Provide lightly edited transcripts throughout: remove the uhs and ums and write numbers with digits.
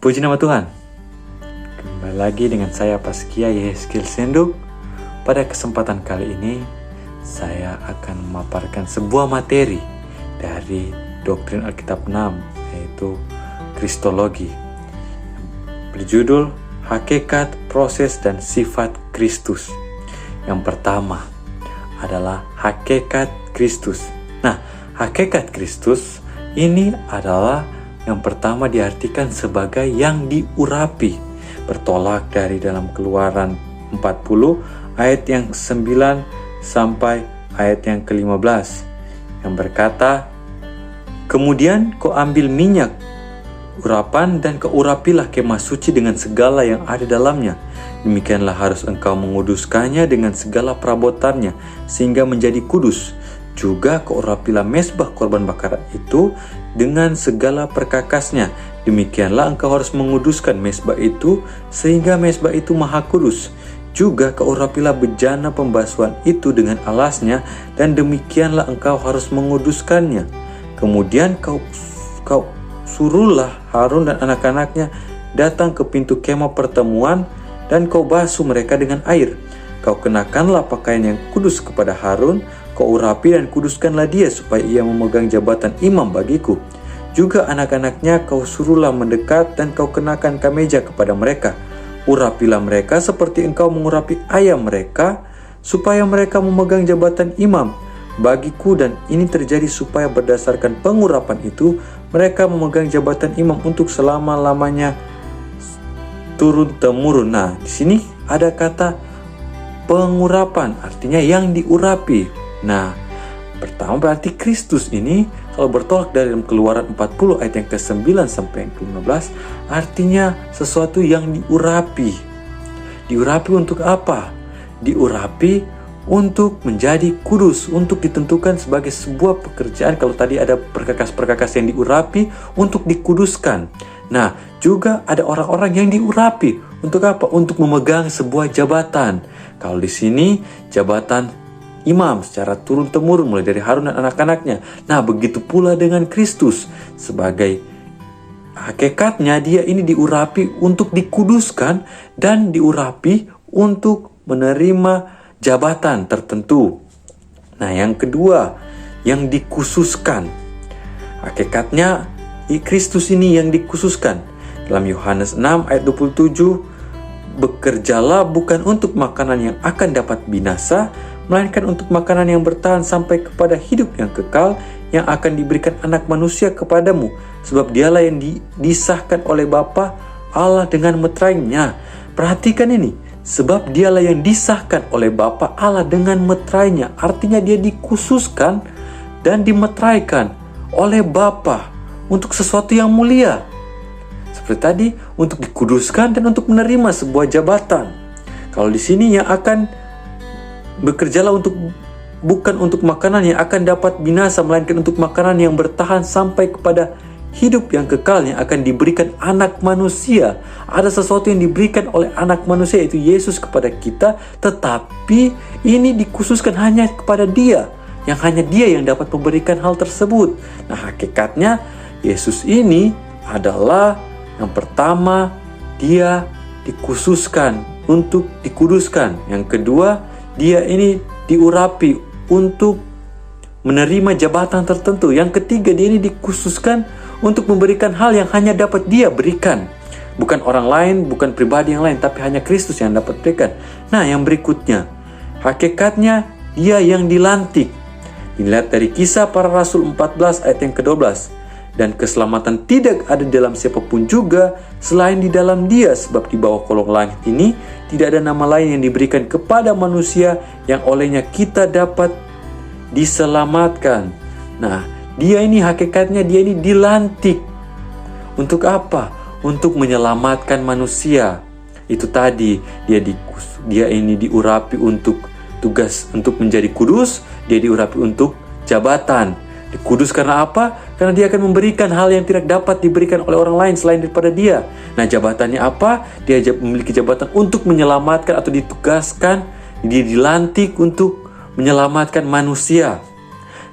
Puji nama Tuhan. Kembali lagi dengan saya Paskia Yehezkiel Senduk. Pada kesempatan kali ini saya akan memaparkan sebuah materi dari doktrin Alkitab 6, yaitu Kristologi, berjudul Hakikat, Proses, dan Sifat Kristus. Yang pertama adalah hakikat Kristus. Nah, hakikat Kristus ini adalah yang pertama diartikan sebagai yang diurapi, bertolak dari dalam Keluaran 40 ayat yang 9 sampai ayat yang ke-15 yang berkata, "Kemudian kau ambil minyak urapan dan kau urapilah kemah suci dengan segala yang ada dalamnya. Demikianlah harus engkau menguduskannya dengan segala perabotannya sehingga menjadi kudus. Juga kau urapilah mezbah korban bakaran itu dengan segala perkakasnya. Demikianlah engkau harus menguduskan mezbah itu sehingga mezbah itu maha kudus. Juga kau urapilah bejana pembasuhan itu dengan alasnya, dan demikianlah engkau harus menguduskannya. Kemudian kau suruhlah Harun dan anak-anaknya datang ke pintu kemah pertemuan, dan kau basuh mereka dengan air. Kau kenakanlah pakaian yang kudus kepada Harun, kau urapi dan kuduskanlah dia supaya ia memegang jabatan imam bagiku. Juga anak-anaknya kau suruhlah mendekat dan kau kenakan kameja kepada mereka. Urapilah mereka seperti engkau mengurapi ayah mereka, supaya mereka memegang jabatan imam bagiku. Dan ini terjadi supaya berdasarkan pengurapan itu mereka memegang jabatan imam untuk selama-lamanya turun-temurun." Nah, di sini ada kata pengurapan, artinya yang diurapi. Nah, pertama berarti Kristus ini kalau bertolak dari Keluaran 40 ayat yang ke-9 sampai yang ke-15, artinya sesuatu yang diurapi. Diurapi untuk apa? Diurapi untuk menjadi kudus, untuk ditentukan sebagai sebuah pekerjaan. Kalau tadi ada perkakas-perkakas yang diurapi untuk dikuduskan. Nah, juga ada orang-orang yang diurapi untuk apa? Untuk memegang sebuah jabatan. Kalau di sini jabatan imam secara turun-temurun mulai dari Harun dan anak-anaknya. Nah, begitu pula dengan Kristus. Sebagai hakikatnya dia ini diurapi untuk dikuduskan dan diurapi untuk menerima jabatan tertentu. Nah, yang kedua, yang dikhususkan. Hakikatnya Kristus ini yang dikhususkan. Dalam Yohanes 6 ayat 27, "Bekerjalah bukan untuk makanan yang akan dapat binasa, melainkan untuk makanan yang bertahan sampai kepada hidup yang kekal, yang akan diberikan anak manusia kepadamu. Sebab dialah yang disahkan oleh Bapa Allah dengan meterainya." Perhatikan ini, sebab dialah yang disahkan oleh Bapa Allah dengan meterainya. Artinya dia dikhususkan dan dimeteraikan oleh Bapa untuk sesuatu yang mulia. Seperti tadi, untuk dikuduskan dan untuk menerima sebuah jabatan. Kalau di sini yang akan bekerjalah bukan untuk makanan yang akan dapat binasa, melainkan untuk makanan yang bertahan sampai kepada hidup yang kekal yang akan diberikan anak manusia. Ada sesuatu yang diberikan oleh anak manusia, yaitu Yesus kepada kita, tetapi ini dikhususkan hanya kepada dia, yang hanya dia yang dapat memberikan hal tersebut. Nah, hakikatnya Yesus ini adalah yang pertama, dia dikhususkan untuk dikuduskan. Yang kedua, dia ini diurapi untuk menerima jabatan tertentu. Yang ketiga, dia ini dikhususkan untuk memberikan hal yang hanya dapat dia berikan. Bukan orang lain, bukan pribadi yang lain, tapi hanya Kristus yang dapat berikan. Nah, yang berikutnya, hakikatnya dia yang dilantik. Dilihat dari Kisah Para Rasul 14 ayat yang ke-12. "Dan keselamatan tidak ada dalam siapapun juga selain di dalam dia, sebab di bawah kolong langit ini tidak ada nama lain yang diberikan kepada manusia yang olehnya kita dapat diselamatkan." Nah, dia ini hakikatnya dia ini dilantik. Untuk apa? Untuk menyelamatkan manusia. Itu tadi, dia ini diurapi untuk tugas untuk menjadi kudus, dia diurapi untuk jabatan. Dikudus karena apa? Karena dia akan memberikan hal yang tidak dapat diberikan oleh orang lain selain daripada dia. Nah, jabatannya apa? Dia memiliki jabatan untuk menyelamatkan atau ditugaskan. Dia dilantik untuk menyelamatkan manusia.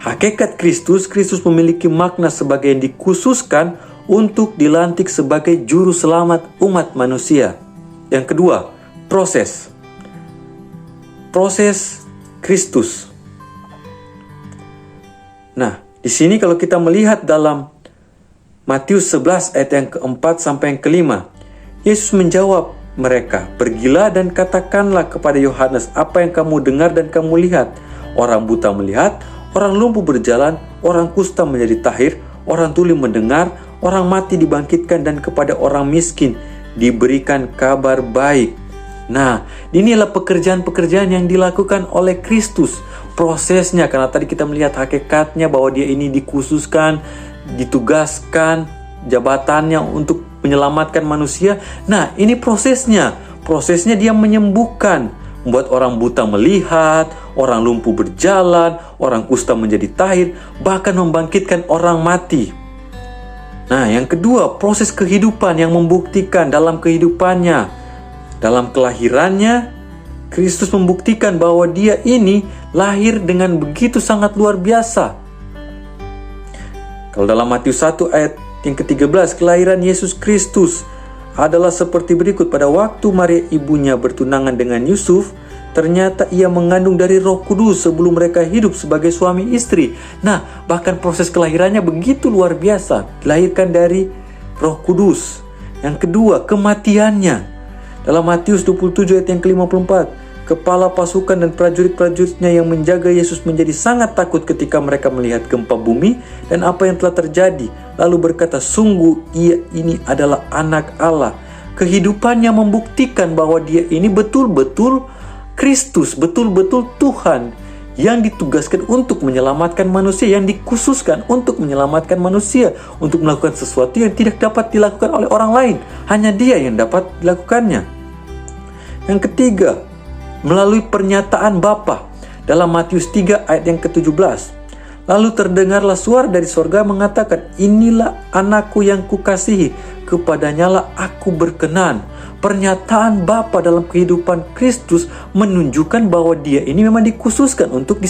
Hakikat Kristus memiliki makna sebagai yang dikhususkan untuk dilantik sebagai juru selamat umat manusia. Yang kedua, proses Kristus. Nah, di sini kalau kita melihat dalam Matius 11 ayat yang keempat sampai yang kelima, Yesus menjawab mereka, "Pergilah dan katakanlah kepada Yohanes apa yang kamu dengar dan kamu lihat. Orang buta melihat, orang lumpuh berjalan, orang kusta menjadi tahir, orang tuli mendengar, orang mati dibangkitkan, dan kepada orang miskin diberikan kabar baik." Nah, inilah pekerjaan-pekerjaan yang dilakukan oleh Kristus. Prosesnya, karena tadi kita melihat hakikatnya bahwa dia ini dikhususkan, ditugaskan, jabatannya untuk menyelamatkan manusia. Nah, ini prosesnya. Prosesnya dia menyembuhkan, membuat orang buta melihat, orang lumpuh berjalan, orang kusta menjadi tahir, bahkan membangkitkan orang mati. Nah, yang kedua, proses kehidupan yang membuktikan dalam kehidupannya. Dalam kelahirannya, Kristus membuktikan bahwa dia ini lahir dengan begitu sangat luar biasa. Kalau dalam Matius 1 ayat yang ke-13, kelahiran Yesus Kristus adalah seperti berikut. Pada waktu Maria ibunya bertunangan dengan Yusuf, ternyata ia mengandung dari Roh Kudus sebelum mereka hidup sebagai suami istri. Nah, bahkan proses kelahirannya begitu luar biasa, dilahirkan dari Roh Kudus. Yang kedua, kematiannya. Dalam Matius 27 ayat yang ke-54, kepala pasukan dan prajurit-prajuritnya yang menjaga Yesus menjadi sangat takut ketika mereka melihat gempa bumi dan apa yang telah terjadi, lalu berkata, "Sungguh ia ini adalah anak Allah." Kehidupannya membuktikan bahwa dia ini betul-betul Kristus, betul-betul Tuhan yang ditugaskan untuk menyelamatkan manusia, yang dikhususkan untuk menyelamatkan manusia, untuk melakukan sesuatu yang tidak dapat dilakukan oleh orang lain. Hanya dia yang dapat dilakukannya. Yang ketiga, melalui pernyataan Bapa. Dalam Matius 3 ayat yang ke-17. Lalu terdengarlah suara dari sorga mengatakan, "Inilah anakku yang kukasihi, kepadanyalah aku berkenan." Pernyataan Bapa dalam kehidupan Kristus menunjukkan bahwa dia ini memang dikhususkan untuk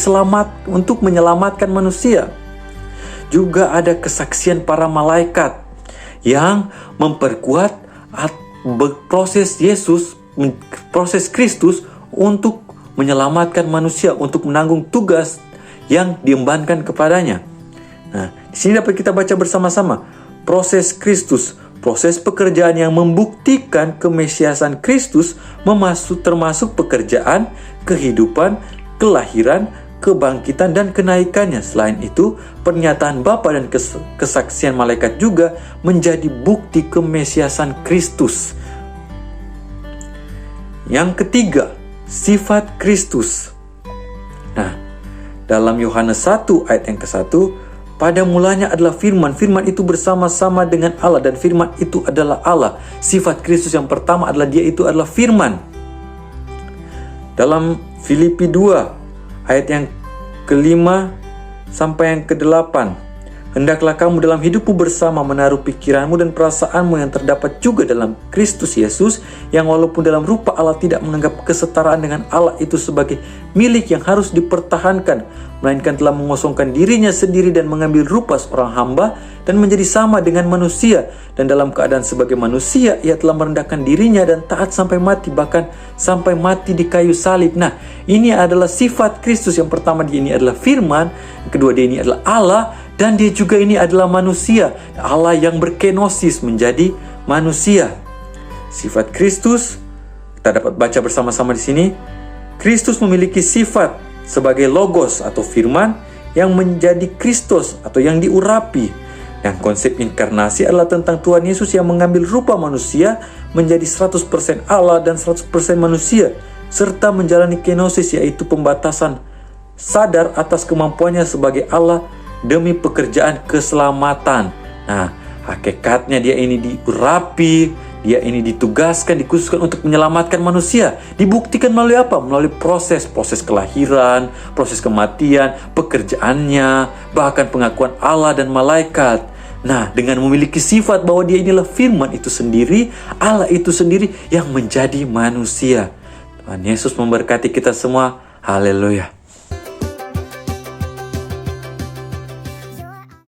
menyelamatkan manusia. Juga ada kesaksian para malaikat yang memperkuat proses Kristus untuk menyelamatkan manusia, untuk menanggung tugas yang diembankan kepadanya. Nah, di sini dapat kita baca bersama-sama proses Kristus. Proses pekerjaan yang membuktikan kemesiasan Kristus termasuk pekerjaan, kehidupan, kelahiran, kebangkitan, dan kenaikannya. Selain itu, pernyataan Bapa dan kesaksian malaikat juga menjadi bukti kemesiasan Kristus. Yang ketiga, sifat Kristus. Nah, dalam Yohanes 1 ayat yang ke-1, pada mulanya adalah firman, firman itu bersama-sama dengan Allah, dan firman itu adalah Allah. Sifat Kristus yang pertama adalah dia itu adalah firman. Dalam Filipi 2 ayat yang ke-5 sampai yang ke-8, hendaklah kamu dalam hidupmu bersama menaruh pikiranmu dan perasaanmu yang terdapat juga dalam Kristus Yesus, yang walaupun dalam rupa Allah tidak menganggap kesetaraan dengan Allah itu sebagai milik yang harus dipertahankan, melainkan telah mengosongkan dirinya sendiri dan mengambil rupa seorang hamba dan menjadi sama dengan manusia, dan dalam keadaan sebagai manusia ia telah merendahkan dirinya dan taat sampai mati, bahkan sampai mati di kayu salib. Nah, ini adalah sifat Kristus. Yang pertama, dia ini adalah firman, yang kedua, dia ini adalah Allah, dan dia juga ini adalah manusia, Allah yang berkenosis menjadi manusia. Sifat Kristus kita dapat baca bersama-sama di sini. Kristus memiliki sifat sebagai logos atau firman yang menjadi Kristus atau yang diurapi. Yang konsep inkarnasi adalah tentang Tuhan Yesus yang mengambil rupa manusia menjadi 100% Allah dan 100% manusia, serta menjalani kenosis, yaitu pembatasan sadar atas kemampuannya sebagai Allah demi pekerjaan keselamatan. Nah, hakikatnya dia ini diurapi, dia ini ditugaskan, dikhususkan untuk menyelamatkan manusia. Dibuktikan melalui apa? Melalui proses kelahiran, proses kematian, pekerjaannya, bahkan pengakuan Allah dan malaikat. Nah, dengan memiliki sifat bahwa dia inilah firman itu sendiri, Allah itu sendiri yang menjadi manusia. Tuhan Yesus memberkati kita semua. Haleluya.